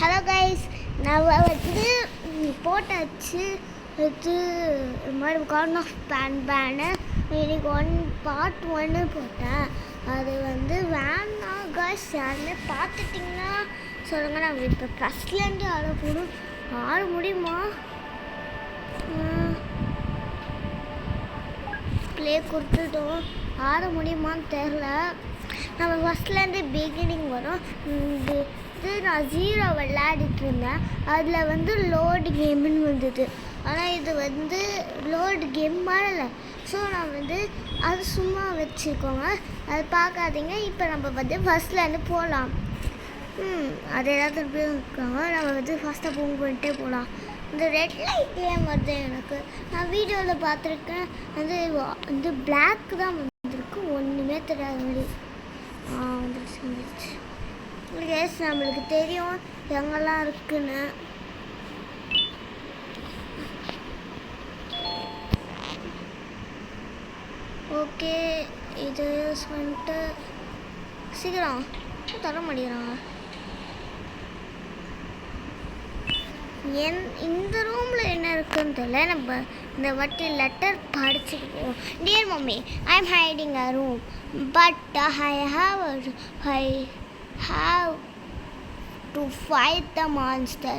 Hello guys, நான் வந்து போட்டாச்சு. இது மாதிரி கார்ன் ஆஃப் பேனு இன்னைக்கு பார்ட் 1 போட்டேன். அது வந்து வேணாம் கைஸ், யாருமே பார்த்துட்டிங்கன்னா சொல்லுங்கள். நாங்கள் இப்போ ஃபஸ்ட்லேருந்து ஆட போகணும். ஆட முடியுமா? ப்ளே கொடுத்துட்டோம். ஆட முடியுமான்னு தெரில. நம்ம ஃபஸ்ட்லேருந்து பிகினிங் வரும். இது நான் 0 விளையாடிட்டு இருந்தேன். அதில் வந்து லோடு கேம்னு வந்தது. ஆனால் இது வந்து லோடு கேம் மாறலை. ஸோ நான் வந்து அது சும்மா வச்சுக்கோங்க, அது பார்க்காதீங்க. இப்போ நம்ம வந்து ஃபஸ்ட்லேருந்து போகலாம். அது ஏதாவது இருக்காங்க. நம்ம வந்து ஃபஸ்ட்டாக பண்ணிட்டே போகலாம். இந்த ரெட் லைட் ஏன் வருது எனக்கு? நான் வீடியோவில் பார்த்துருக்கேன். வந்து பிளாக் தான் வந்துருக்கு, ஒன்றுமே தெரியாத மாதிரி. வந்துருச்சு. கேஸ் நம்மளுக்கு தெரியும் எங்கெல்லாம் இருக்குன்னு. ஓகே, இது வந்துட்டு சீக்கிரம் தர மாட்டேங்கிறாங்க. இந்த ரூமில் என்ன இருக்குன்னு தெரியல. நம்ம இந்த வாட்டி லெட்டர் படிச்சுக்குவோம். Dear mummy, I am hiding a room, but I have to fight the monster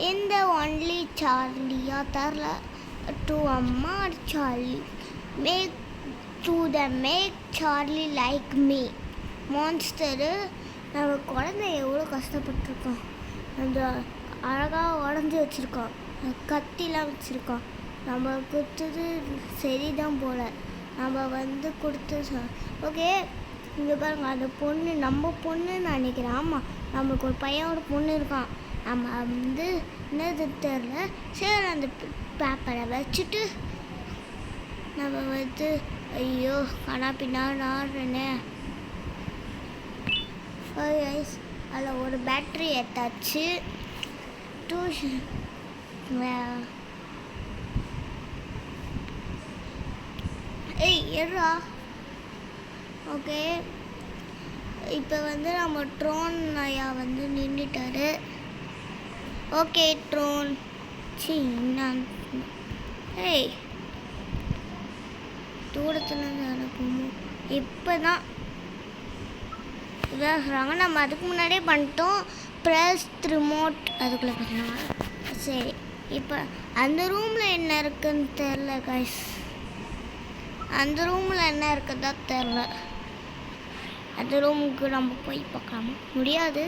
in the only Charlie தரல to அம்மா Charlie make Charlie like me monster. நம்ம குழந்தை எவ்வளோ கஷ்டப்பட்டுருக்கோம். அந்த அழகாக உடஞ்சி வச்சுருக்கோம், கத்திலாம் வச்சுருக்கோம். நம்ம கொடுத்தது சரிதான் போல். நம்ம வந்து கொடுத்து ஓகே. இங்கே பாருங்க, அந்த பொண்ணு நம்ம பொண்ணுன்னு நினைக்கிறேன். ஆமாம், நம்மளுக்கு ஒரு பையனோட பொண்ணு இருக்கான். நம்ம வந்து என்னது தெரில. சரி, அந்த பேப்பரை வச்சுட்டு நம்ம வந்து ஐயோ ஆனால் பின்னாடி ஆடுறேனே. அதில் ஒரு பேட்ரி ஏற்றாச்சு. ஏறா. ஓகே, இப்போ வந்து நம்ம ட்ரோன் ஐயா வந்து நின்றுட்டாரு. ஓகே ட்ரோன், தூரத்தில் அனுப்பணும். இப்போ தான் இதான் சொல்கிறாங்க. நம்ம அதுக்கு முன்னாடியே பண்ணிட்டோம். ப்ரெஸ் ரிமோட் அதுக்குள்ளே பண்ணாங்க. சரி, இப்போ அந்த ரூமில் என்ன இருக்குன்னு தெரில கைஸ். அந்த ரூமில் என்ன இருக்குதா தெரில. அந்த ரூமுக்கு நம்ம போய் பார்க்கலாமா? முடியாது.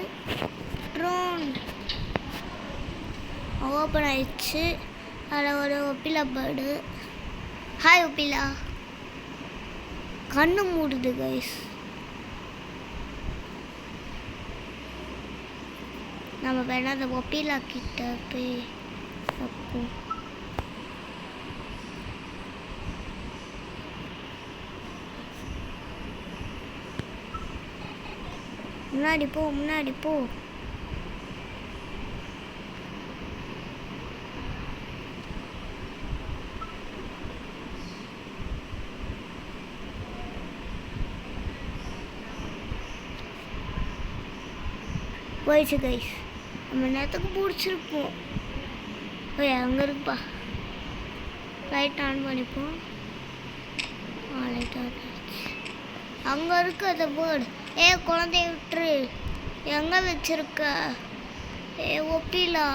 ட்ரோன் ஓப்பன் ஆயிடுச்சு. அதில் ஒரு ஒப்பிலா பேர்டு. ஹாய் ஒப்பிலா. கண்ணு மூடுது கைஸ். நம்ம வேணா அந்த ஒப்பிலா கிட்ட போய் பார்ப்போம். முன்னாடி போ, முன்னாடி போ. போயிடுச்சு கைஸ். நம்ம நேரத்துக்கு பிடிச்சிருப்போம். அங்கே இருக்குப்பா. லைட் ஆன் பண்ணிப்போம். லைட் ஆன் ஆச்சு. அங்கே இருக்கு அந்த பேர்டு. குழந்தைய விட்டுரு. எங்கே வச்சிருக்க? ஒப்பிலா.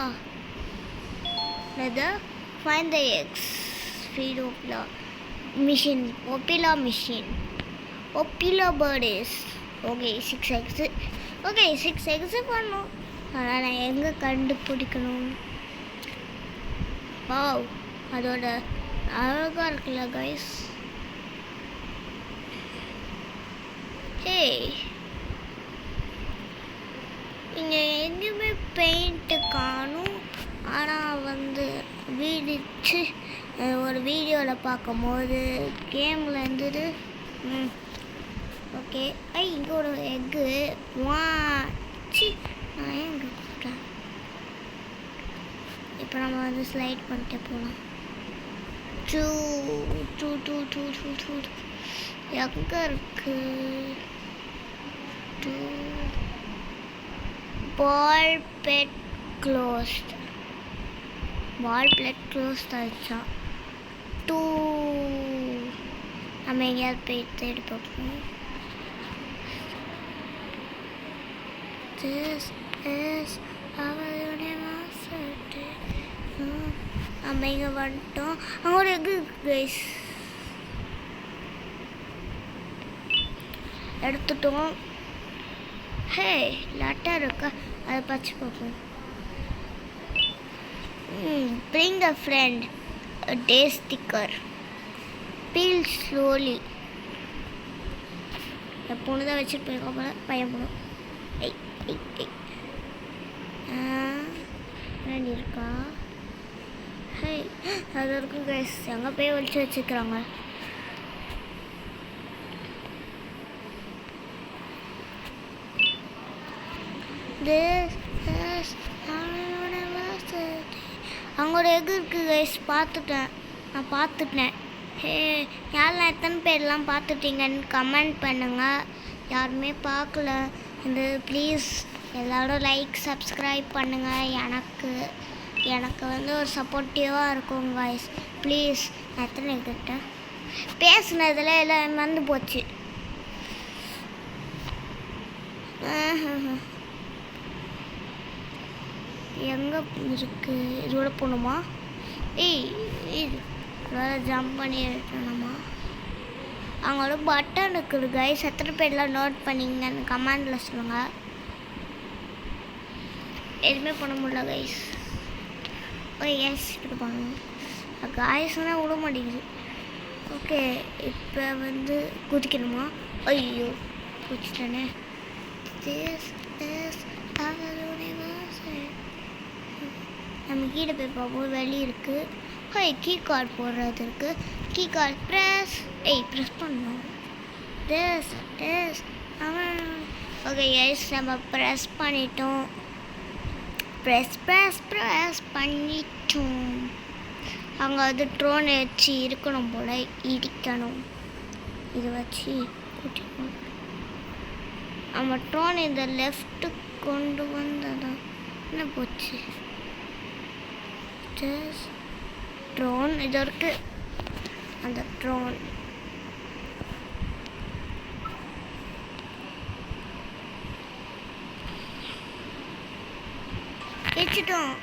ஃபைண்ட் த எக்ஸ், ஃபீட் ஒப்பிலா மிஷின். ஒப்பிலா மிஷின். ஒப்பிலா bird is okay 6 eggs. Okay 6 eggs பண்ணோம். ஆனால் நான் எங்கே கண்டுபிடிக்கணும்? வாவ், அதோட அழகாக இருக்குல்ல கைஸ். இங்கே எங்கேயுமே பெயிண்ட்டு காணும். ஆனால் வந்து வீடிச்சு ஒரு வீடியோவில் பார்க்கும்போது கேமில் இருந்தது. ஓகே, இங்கே ஒரு எக்கு. நான் ஏன் இங்கே கூப்பிட்டேன்? இப்போ நம்ம வந்து ஸ்லைட் பண்ணிட்டு போகலாம். எங்கே இருக்கு? ball pet closed. Wall plate closed ஆயிடுச்சா? 2 நம்ம எங்கேயாவது போய் தேடி பார்ப்போம். This is our university. நம்ம இங்கே வந்துட்டோம். அங்கே ஒரு எக் கைஸ் எடுத்துட்டோம். ஹே லெட்டர் இருக்கா, அதை பச்சு பார்ப்போம். Bring a friend, a day sticker. Peel slowly. பொண்ணு தான் வச்சுட்டு போயிருக்கோம் போல, பையன் பொண்ணு. ஃப்ரெண்ட் இருக்கா? ஹே அது இருக்கும் கைஸ், எங்கே போய் ஒழிச்சு வச்சுக்கிறாங்க. அங்கே ஒரு எக் இருக்குது கைஸ், நான் பார்த்துட்டேன். ஹே யாரெல்லாம் எத்தனை பேர்லாம் பார்த்துட்டீங்கன்னு கமெண்ட் பண்ணுங்கள். யாருமே பார்க்கல இந்த ப்ளீஸ் எல்லோரும் லைக் சப்ஸ்கிரைப் பண்ணுங்கள். எனக்கு வந்து ஒரு சப்போர்ட்டிவாக இருக்கும் கைஸ் ப்ளீஸ். நான் எத்தனை கிட்ட பேசுனதில் எல்லாம் மறந்து போச்சு. எங்கே இருக்குது? இதோட போகணுமா? இது வேறு ஜம்ப் பண்ணி எடுக்கணுமா? அவங்களோட பட்டன் இருக்குது கைஸ், எத்தனை பேர்லாம் நோட் பண்ணிங்கன்னு கமெண்டில் சொல்லுங்கள். எதுவுமே பண்ண முடியல கைஸ். எஸ் இப்படி பண்ணணும். காய்ஸ்னால் விட மாட்டேங்குது. ஓகே இப்போ வந்து குதிக்கணுமா? ஐயோ குதிச்சிட்டேனே. நம்ம கீழே போய் பார்ப்போம். வெளியே இருக்குது. கீ கார்டு போடுறது இருக்குது. கீ கார்டு ப்ரெஸ் பண்ணணும். ஓகே எஸ் நம்ம ப்ரெஸ் பண்ணிட்டோம். ப்ரெஸ் பண்ணிட்டோம். அங்கே வந்து ட்ரோனை வச்சு இருக்கணும் போல், இடிக்கணும். இதை வச்சு கூட்டிக்கணும். நம்ம ட்ரோன் இந்த லெஃப்ட்டு கொண்டு வந்ததான் என்ன போச்சு. ட்ரோன் இது இருக்கு. அந்த ட்ரோன் வச்சுட்டோம்.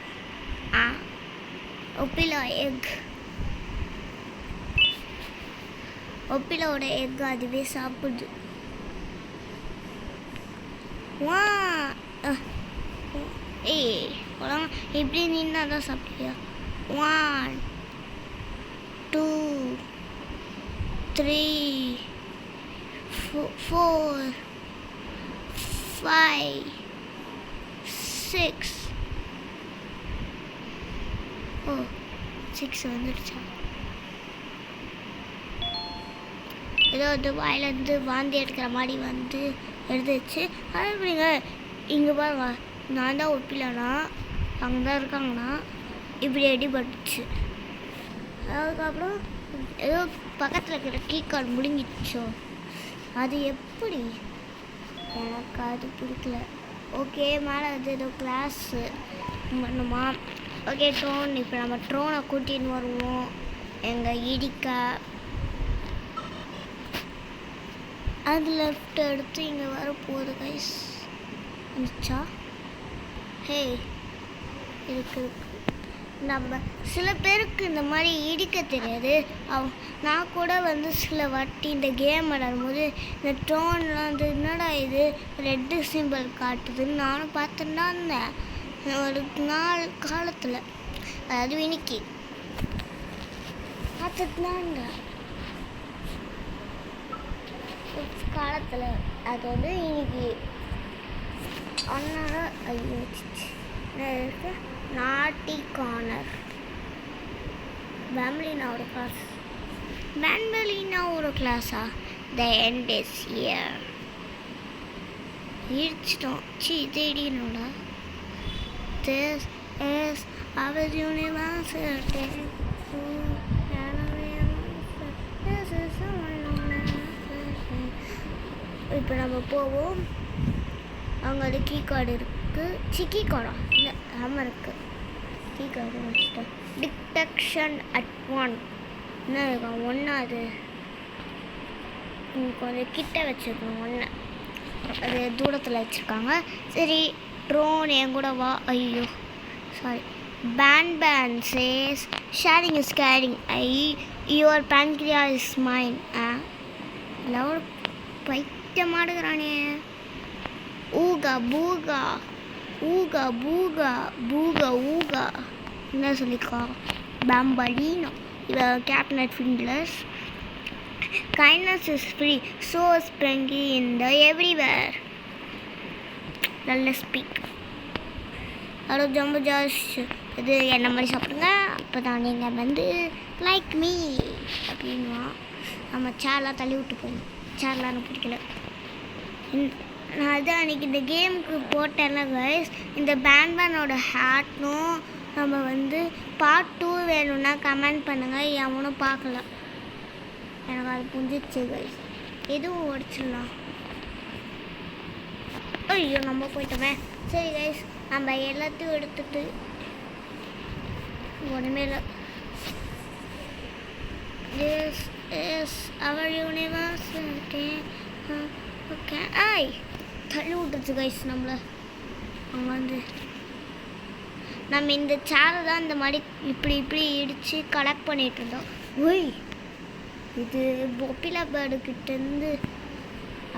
ஒப்பிலோட எக் அதுவே சாப்பிடுது. இப்படி நின்னா தான் சாப்பிட்டியா? 1 2 3 4 5 6 6 வந்துடுச்சா? ஏதோ வந்து வாயிலேருந்து வாந்தி எடுக்கிற மாதிரி வந்து எடுத்துச்சு. அது எப்படிங்க இங்கே பாருங்க, நான் தான் ஒப்பிலனா அங்கே தான் இருக்காங்கன்னா இப்படி அடிபட்டுச்சு. அதுக்கப்புறம் ஏதோ பக்கத்தில் இருக்கிற கீ கார்டு முழுங்கிடுச்சோ, அது எப்படி? எனக்கு அது பிடிக்கல. ஓகே மேலே வந்து ஏதோ கிளாஸு பண்ணுமா? ஓகே ட்ரோன், இப்போ நம்ம ட்ரோனை கூட்டின்னு வருவோம். எங்கள் இடிக்க அது லெஃப்ட் எடுத்து இங்கே வர போகுது கைஸ். இருந்துச்சா? ஹே இருக்கு. நம்ம சில பேருக்கு இந்த மாதிரி இடிக்க தெரியாது. நான் கூட வந்து சில வாட்டி இந்த கேம் விளையாடும்போது இந்த ட்ரோன்லாம் வந்து என்னடா இது ரெட்டு சிம்பிள் காட்டுதுன்னு நானும் பார்த்துட்டு இருந்தேன் ஒரு நாள் காலத்தில். அதாவது இன்னைக்கு பார்த்துட்டுலாங்க காலத்தில். அது வந்து இன்னைக்கு அதனால ஐயோ இருக்கு. நாட்டி கார்னர் பேம்பலினாவோட கிளாஸா? The end is here. இடிச்சிட்டோம். இது இடிக்கணும்டா. This is our university. இப்போ நம்ம போவோம். அங்கே ஒரு கீ கார்டு இருக்கு. இருக்குது. சிக்கி குளம் இல்லை ஆமாம் இருக்குது. சிக்கி குளம் வச்சுட்டேன். டிடெக்ஷன் அட் 1 என்ன இருக்கும் 1 அது கொஞ்சம் கிட்ட வச்சுருக்கணும் 1 அது தூரத்தில் வச்சுருக்காங்க. சரி ட்ரோன் என் கூட வா. ஐயோ sorry. Ben says sharing is caring. Your pancreas is mine. Love பைத்தியமாடுகிறானே. ஊகா பூகா ஊகா பூகா பூகா ஊகா என்ன சொல்லிக்கா பாம்பலினோ. இவன் கேப்டன் ஃபிண்ட்லர்ஸ். kindness is free, so springy in the everywhere. நல்ல ஸ்பீக். அவ்வளோ ஜம்பு ஜாஸ் இது என்ன மாதிரி சாப்பிடுங்க அப்போ தான் நீங்கள் வந்து லைக் மீ அப்படின்வா. நம்ம சேர்லாம் தள்ளி விட்டு போகணும். சேர்லாம் எனக்கு பிடிக்கல. நான் அதான் அன்றைக்கி இந்த கேமுக்கு போட்டேன்ல கைஸ். இந்த பேன்பேனோட ஹேட்னும் நம்ம வந்து பார்ட் 2 வேணும்னா கமெண்ட் பண்ணுங்கள். எவனும் பார்க்கல. எனக்கு அது புரிஞ்சிச்சு கைஸ். எதுவும் உடச்சிடலாம். ஐயோ நம்ம போயிட்டோமே. சரி கைஸ் நம்ம எல்லாத்தையும் எடுத்துட்டு ஒன்றுமே இல்லை. This is our universe. Okay I தள்ளி விட்டுருச்சு கைஸ் நம்மளை. அங்கே வந்து நம்ம இந்த சேரை தான் இந்த மாதிரி இப்படி இப்படி இடித்து கலெக்ட் பண்ணிகிட்டு இருந்தோம். ஒய் இது ஒப்பிலா பேர்டுக்கிட்டேருந்து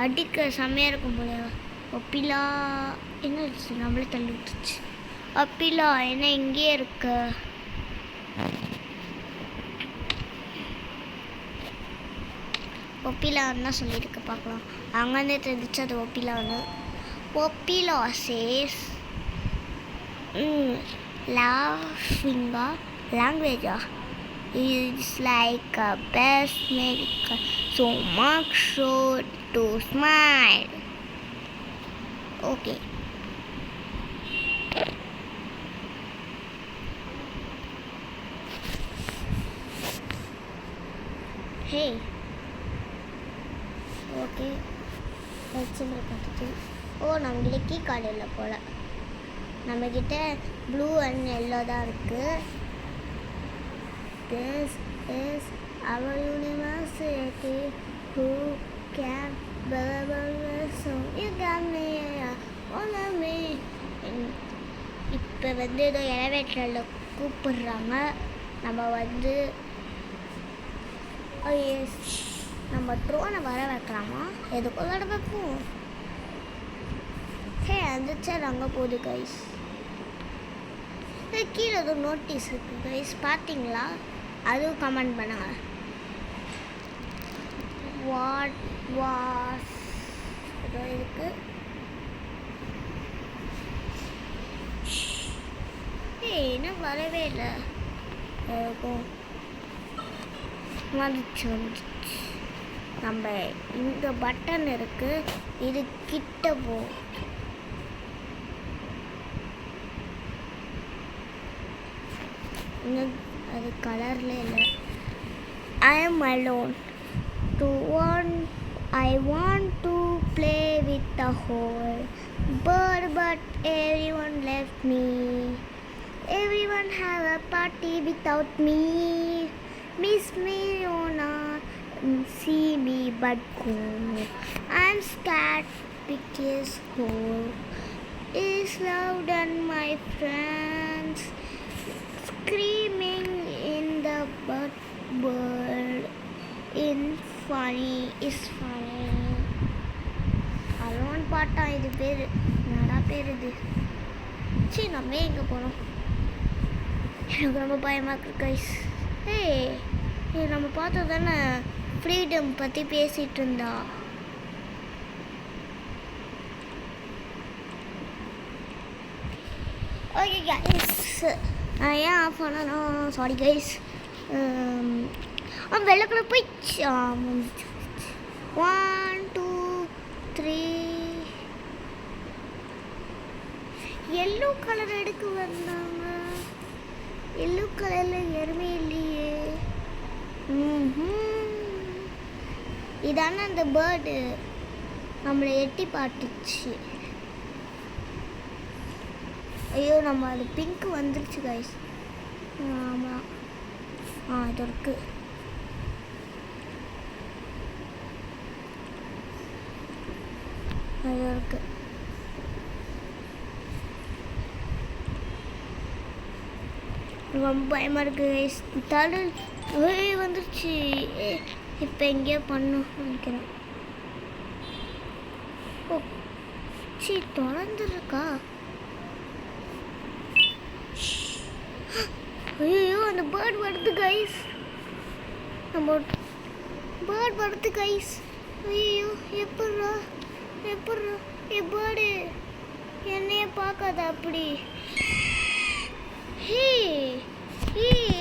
அடிக்க செம்மையாக இருக்கும் போல. ஒப்பிலா என்ன இருந்துச்சு நம்மளே தள்ளி விட்டுருச்சு. ஒப்பிலா என்ன இங்கேயே இருக்க. ஒப்பிலான்னு தான் சொல்லியிருக்கு. பார்க்கலாம். அங்கேருந்தே தெரிஞ்சிச்சு அது ஒப்பிலான்னு. Oppila chase லாஃபிங்கா லாங்குவேஜா is like a best medical, so much so to smile. Okay. Hey. Okay. Example பார்த்துட்டு நம்மகிட்ட கீ கார்டு இல்லை போல். நம்மக்கிட்ட ப்ளூ அண்ட் எல்லோ தான் இருக்குது. This is our university. Who can believe so you got me all of me. இப்போ வந்து ஏதோ எலவேட்டரில் கூப்பிடுறாங்க. நம்ம வந்து நம்ம ட்ரோனை வர வைக்கலாமா? எதுக்கும் வர வைப்போம். அந்த சார் அங்கே போகுது கைஸ். கீழே ஏதோ நோட்டீஸ் இருக்குது கைஸ் பார்த்தீங்களா? அதுவும் கமெண்ட் பண்ணுங்க. வாட் வாஸ் ஏதோ இருக்கு. என்ன வரவே இல்லை. வந்துச்சு நம்ம இந்த பட்டன் இருக்கு. இது கிட்ட போ. அது கலர்ல இல்லை. I am alone. I want to play with the whole bird, but everyone left me. Everyone have a party without me. Miss me or not, see me but go. I'm scared because home is loud and my friends screaming in the world in funny is funny. Alone பாட்டா இது பேர். நடா பேர் இது. சரி நம்ம எங்கே போகிறோம்? எனக்கு ரொம்ப பயமாக இருக்கு கைஸ். நம்ம பார்த்தது தானே ஃப்ரீடம் பற்றி பேசிகிட்டு இருந்தா. ஓகே கைஸ் நான் ஏன் ஆஃப் பண்ணணும் சாரி கைஸ். வெள்ளை கலர் போயிடுச்சு. 1 2 3 எல்லோ கலர் எடுக்க வந்தாங்க. எல்லோ கலரில் எருமே இல்லையே. இதான அந்த பேர்டு நம்மளை எட்டி பாட்டுச்சு. ஐயோ நம்ம அது பிங்க் வந்துருச்சு கைஸ். ஆமாம் இது இருக்குது. அது இருக்குது. ரொம்ப பயமாக இருக்குது கைஸ். தடல் வந்துருச்சு. இப்போ எங்கேயோ பண்ணும் நினைக்கிறேன். ஓ சி திறந்துருக்கா? ஐயோ அந்த பேர்ட் வருது கைஸ். நம்ம பேர்ட் வருது கைஸ். ஐயோ எப்பட்றா ஏ பேர்டு என்னைய பார்க்காத அப்படி. ஹே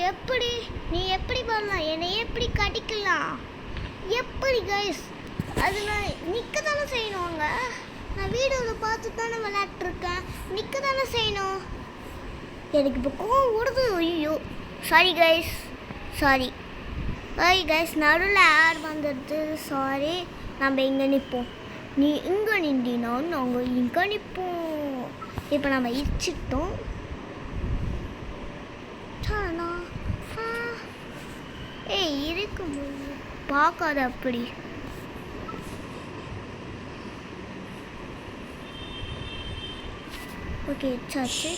எப்படி நீ எப்படி பண்ணலாம்? என்னை எப்படி கடிக்கலாம்? எப்படி கைஸ்? அது நான் நிற்க தானே செய்யணுங்க. நான் வீடியோவில் பார்த்து தானே விளையாட்டுருக்கேன். நிற்க தானே செய்யணும். எனக்கு இப்போ கோவம் ஓடுது. ஐயோ சாரி கைஸ், சாரி கைஸ். நடுவில் ஆட் வந்துடுது. சாரி. நம்ம இங்கே நிற்போம். நீ இங்கே நின்றினா நாங்கள் இங்கே நிற்போம். இப்போ நம்ம இச்சிட்டோம். இருக்கும் பார்க்காத அப்படி. ஓகே சாச்சு.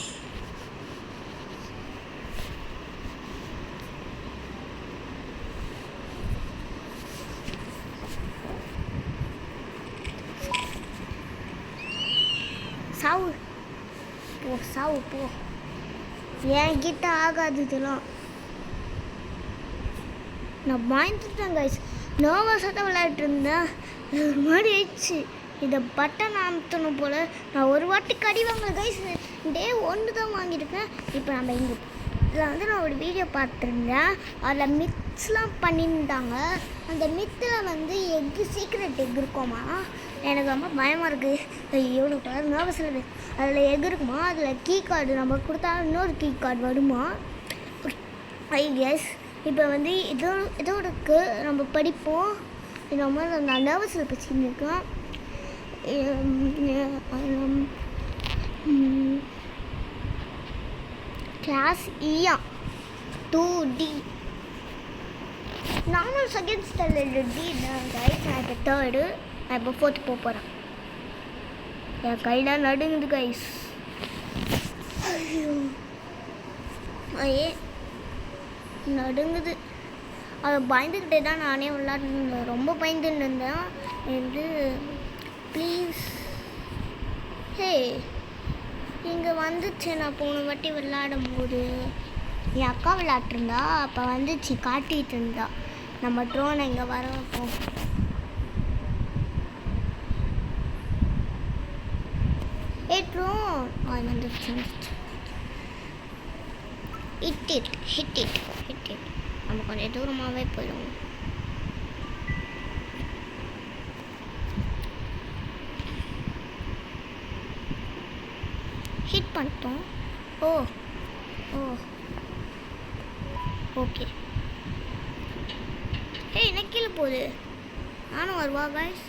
சாவு போ, சாவு போ. என்கிட்ட ஆகாது இதெல்லாம். நான் பயந்துட்டேன் கைஸ். நர்வஸாக தான் விளையாட்டு இருந்தேன். ஒரு மாதிரி ஆயிடுச்சு. இதை பட்டன் அமுத்தணும் போல். நான் ஒரு வாட்டி கடி வாங்கல கைஸ். டே 1 தான் வாங்கியிருக்கேன். இப்போ நம்ம இங்கே இதில் வந்து நான் ஒரு வீடியோ பார்த்துருந்தேன். அதில் மித்ஸ்லாம் பண்ணியிருந்தாங்க. அந்த மித்தில் வந்து சீக்ரெட் எக் இருக்குமா. எனக்கு ரொம்ப பயமாக இருக்குது. எவ்வளோ கலர் நர்வஸ் இல்லை. அதில் எக் இருக்குமா. அதில் கீ கார்டு நம்ம கொடுத்தா இன்னொரு கீ கார்டு வருமா. எஸ் இப்போ வந்து இதோடக்கு நம்ம படிப்போம். நம்ம நான் நர்வஸில் படிச்சுன்னு இருக்கேன். கிளாஸ் இயா 2D நானும் செகண்ட் ஸ்டாண்டர்ட் டி கைஸ். நான் இப்போ 3rd. நான் இப்போ 4th போக போகிறேன். என் கையில் நடுங்குது கைஸ். ஐயோ நடுங்குது. அதை பயந்துக்கிட்டே தான் நானே விளாட்ருந்தேன். ரொம்ப பயந்துன்னு இருந்தேன். வந்து ப்ளீஸ் ஹே இங்கே வந்துச்சு. நான் போன வாட்டி விளையாடும் போது என் அக்கா விளையாட்டுருந்தா. அப்போ வந்துச்சு காட்டிகிட்டு இருந்தா. நம்ம ட்ரோனை இங்கே வர வைப்போம். ட்ரோன் வந்துச்சு. Hit it. நம்ம கொஞ்சம் தூரமாகவே போயிடுவோம். ஹிட் பண்ணிட்டோம். ஓ ஓகே. என்ன கீழே போகுது. நானும் வருவா கைஸ்.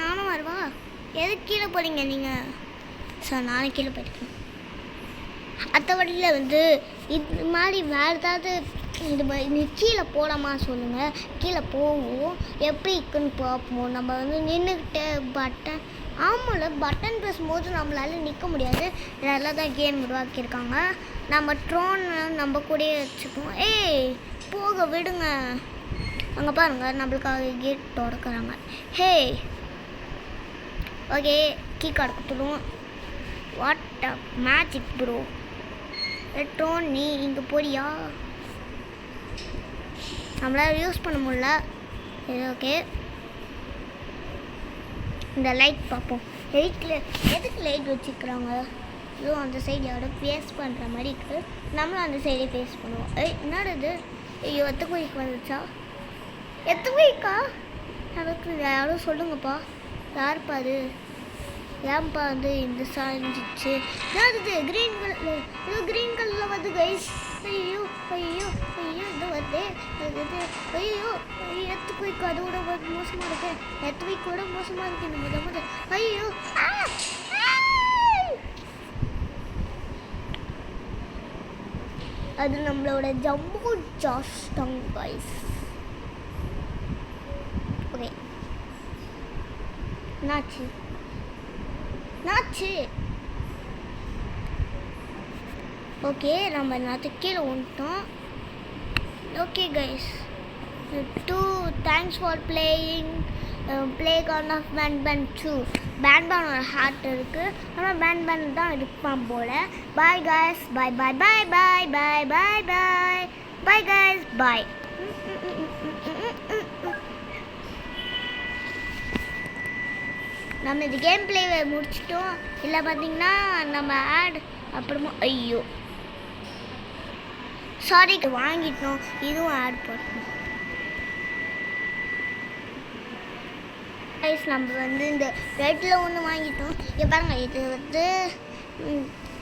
நானும் வருவா. எதுக்கு கீழே போகிறீங்க நீங்கள்? சார் நானும் கீழே போயிருக்கேன். அடுத்த வழியில் வந்து இது மாதிரி வேறு ஏதாவது இது நீ கீழே போடாமா சொல்லுங்கள். கீழே போவோம். எப்படி இருக்குன்னு பார்ப்போம். நம்ம வந்து நின்றுக்கிட்டு பட்டன் ஆமாம்ல பட்டன் பேசும்போது நம்மளால நிற்க முடியாது. இதெல்லாம் தான் கேம் உருவாக்கியிருக்காங்க. நம்ம ட்ரோன் நம்ம கூடயே வச்சுப்போம். போக விடுங்க. அங்கே பாருங்கள் நம்மளுக்காக கேட் திறக்கிறாங்க. ஓகே கீ கார்டு கொடுத்துடுவோம். What a magic bro. Drone நீ இங்கே போறியா? நம்மளால் யூஸ் பண்ண முடியல. ஓகே இந்த லைட் பார்ப்போம். எதுக்கு லைட் வச்சுக்கிறாங்க? இதுவும் அந்த சைடு யாரோட ஃபேஸ் பண்ணுற மாதிரி இருக்குது. நம்மளும் அந்த சைடே ஃபேஸ் பண்ணுவோம். என்னது? ஐயோ எத்துக்குயிக்கு வந்துச்சா? எத்துக்குயிக்கா? எனக்கு யாரும் சொல்லுங்கப்பா. யாருப்பா அது? ஏன்ப்பா வந்து இந்த சாஞ்சிச்சு? என்னது க்ரீன் கலர்? ஏதோ க்ரீன் கலரில் வந்து கைஸ். ஐயோ இது வருது. ஐயோ எத்துக்குயிக்கு அதோட மோசமாக இருக்கு. எத்துக்குயிக்கோட மோசமாக இருக்கு. இந்த ஐயோ அது நம்மளோட ஜம்போ ஜாஸ் தான் கைஸ். ஓகே நாச்சு ஓகே நம்ம கீழே வந்துட்டோம். Okay guys, thanks for playing play corn of Ben 2. பேனோட ஹார்ட் இருக்குது, ஆனால் பேன் தான் இருப்பான் போல். பாய் கைஸ், பாய் பாய் பாய் பாய் பாய் பாய் பாய் பாய் கைஸ், பாய். நம்ம இது கேம் பிளேவை முடிச்சிட்டோம். இல்லை பார்த்தீங்கன்னா நம்ம ஆட் அப்புறமா ஐயோ சாரி வாங்கிட்டோம், இதுவும் ஆட் பண்ணோம் கைஸ். நம்ம வந்து இந்த ரெட்டில் ஒன்று வாங்கிட்டோம். இங்கே பாருங்கள்,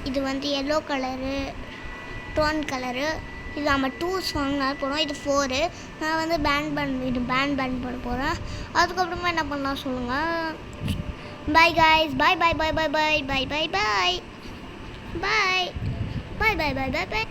இது வந்து எல்லோ கலரு, டோன் கலரு. இது நம்ம 2s வாங்கினா போகிறோம். இது 4. நான் வந்து பேன் பண்ண போகிறேன். அதுக்கப்புறமா என்ன பண்ணலாம் சொல்லுங்கள். பாய் கைஸ், பாய் பாய் பாய் பாய் பாய் பாய் பாய் பாய் பாய் பாய் பாய் பாய் பாய் பாய்.